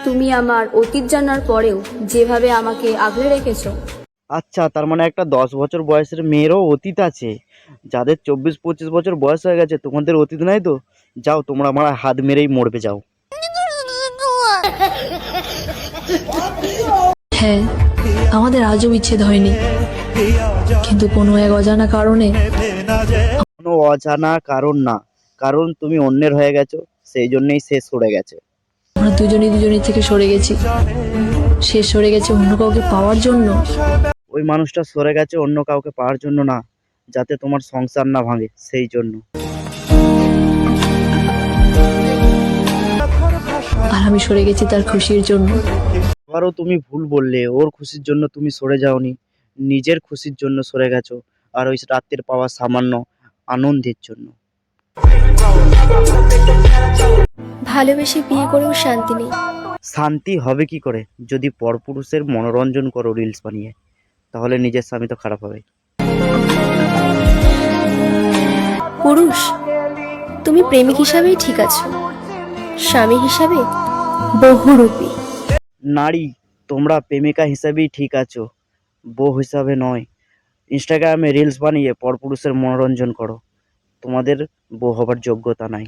তুমি আমার অতীত জানার পরেও যেভাবে আমাকে আগলে রেখেছো। আচ্ছা, তার মানে একটা 10 বছর বয়সের মেয়েরও অতীত আছে? যাদের 24-25 বছর বয়স হয়ে গেছে তোমাদের অতীত নাই তো? যাও, তোমরা আমার হাত মেরেই মরবে, যাও। হ্যাঁ, আমাদের আজও বিচ্ছেদ হয়নি, কিন্তু কোনো এক অজানা কারণে। কোনো অজানা কারণ না, কারণ তুমি অন্যের হয়ে গেছো, সেই জন্যই সে সরে গেছে। আমরা দুজনেই দুজনের থেকে সরে গেছি। সে সরে গেছে অন্য কাউকে পাওয়ার জন্য। ওই মানুষটা সরে গেছে অন্য কাউকে পাওয়ার জন্য না, যাতে তোমার সংসার না ভাঙে, সেই জন্য। আর আমি সরে গেছি তার খুশির জন্য। আবারও তুমি ভুল বললে, ওর খুশির জন্য তুমি সরে যাওনি, নিজের খুশির জন্য সরে গেছো, আর ওই রাত্রের পাওয়া সামান্য আনন্দের জন্য। ভালোবেসে বিয়ে করেও শান্তি নেই। শান্তি হবে কি করে যদি পরপুরুষের মনোরঞ্জন করো রিলস বানিয়ে? তাহলে নিজের স্বামী তো খারাপ হবে। পুরুষ, তুমি প্রেমিক হিসাবেই ঠিক আছো, স্বামী হিসাবে বহুরূপী। নারী, তোমরা প্রেমিকা হিসাবেই ঠিক আছো, বউ হিসাবে নয়। ইনস্টাগ্রামে রিলস বানিয়ে পরপুরুষের মনোরঞ্জন করো, তোমাদের বউ হবার যোগ্যতা নাই।